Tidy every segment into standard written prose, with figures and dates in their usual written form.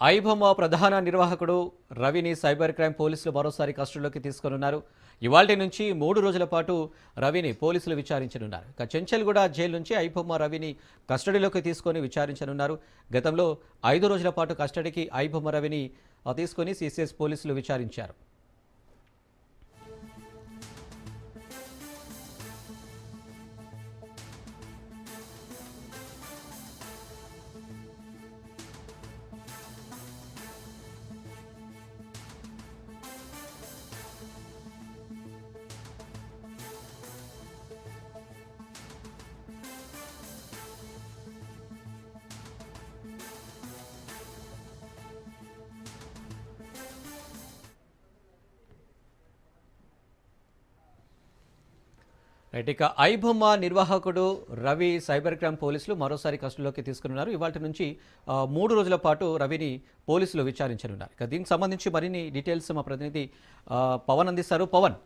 ఐబొమ్మ ప్రధాన నిర్వాహకుడు రవిని సైబర్ క్రైమ్ పోలీసులు మరోసారి కస్టడీలోకి తీసుకున్నారు. ఇవాల్టి నుంచి 3 రోజుల పాటు రవిని పోలీసులు విచారించనున్నారు. చెంచల్గూడ జైలు నుంచి ఐబొమ్మ రవిని కస్టడీలోకి తీసుకొని విచారించనున్నారు. గతంలో 5 రోజుల పాటు కస్టడీకి ఐబొమ్మ రవిని తీసుకొని సిసిఎస్ పోలీసులు విచారించారు. ఇక ఐబొమ్మ నిర్వాహకుడు రవి సైబర్ క్రైమ్ పోలీసులు మరోసారి కస్టడీలోకి తీసుకున్నారు. ఇవాళ నుంచి 3 రోజుల పాటు రవిని పోలీసులు విచారించనున్నారు. ఇక దీనికి సంబంధించి మరిన్ని డీటెయిల్స్ మా ప్రతినిధి పవన్ అందిస్తారు. పవన్,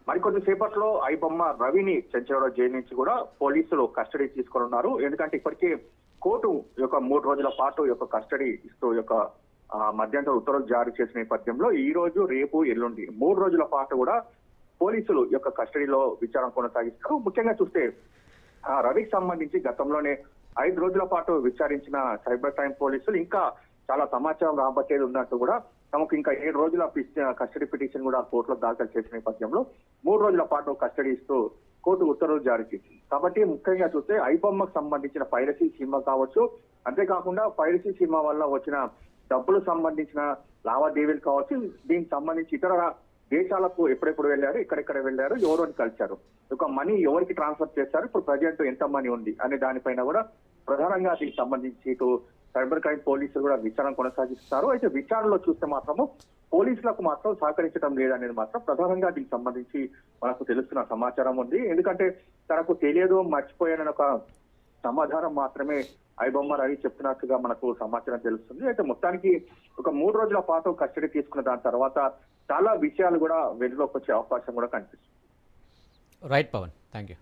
మరికొద్ది సేపట్లో ఐబొమ్మ రవిని చెంచల్గూడ జైలు నుంచి కూడా పోలీసులు కస్టడీ తీసుకున్నారు. ఎందుకంటే ఇప్పటికే కోర్టు యొక్క 3 రోజుల పాటు యొక్క కస్టడీ ఇస్తూ యొక్క మధ్యంతర ఉత్తర్వులు జారీ చేసిన నేపథ్యంలో ఈ రోజు, రేపు, ఎల్లుండి 3 రోజుల పాటు కూడా పోలీసులు యొక్క కస్టడీలో విచారణ కొనసాగిస్తారు. ముఖ్యంగా చూస్తే రవికి సంబంధించి గతంలోనే 5 రోజుల పాటు విచారించిన సైబర్ క్రైమ్ పోలీసులు ఇంకా చాలా సమాచారం రాబట్టేది ఉన్నట్టు కూడా తమకు ఇంకా 7 రోజుల కస్టడీ పిటిషన్ కూడా కోర్టులో దాఖలు చేసిన నేపథ్యంలో 3 రోజుల పాటు కస్టడీ ఇస్తూ కోర్టు ఉత్తర్వులు జారీ చేసింది. కాబట్టి ముఖ్యంగా చూస్తే ఐబొమ్మకు సంబంధించిన పైరసీ సినిమా కావచ్చు, అంతేకాకుండా పైరసీ సినిమా వల్ల వచ్చిన డబ్బులకు సంబంధించిన లావాదేవీలు కావచ్చు, దీనికి సంబంధించి ఇతర దేశాలకు ఎప్పుడెప్పుడు వెళ్ళారు, ఎక్కడెక్కడ వెళ్ళారు, ఎవరిని కలిశారు, ఒక మనీ ఎవరికి ట్రాన్స్ఫర్ చేశారు, ఇప్పుడు ప్రజెంట్ ఎంత మనీ ఉంది అనే దానిపైన కూడా ప్రధానంగా దీనికి సంబంధించి ఇటు సైబర్ క్రైమ్ పోలీసులు కూడా విచారణ కొనసాగిస్తారు. అయితే విచారణలో చూస్తే మాత్రము పోలీసులకు మాత్రం సహకరించడం లేదనేది మాత్రం ప్రధానంగా దీనికి సంబంధించి మనకు తెలుస్తున్న సమాచారం ఉంది. ఎందుకంటే తనకు తెలియదు, మర్చిపోయానని ఒక సమాధానం మాత్రమే ఐబొమ్మ రవి చెప్తున్నట్టుగా మనకు సమాచారం తెలుస్తుంది. అయితే మొత్తానికి ఒక 3 రోజుల పాటు కస్టడీ తీసుకున్న దాని తర్వాత చాలా విషయాలు కూడా వెలుగులోకి వచ్చే అవకాశం కూడా కనిపిస్తుంది. Right Pawan, thank you.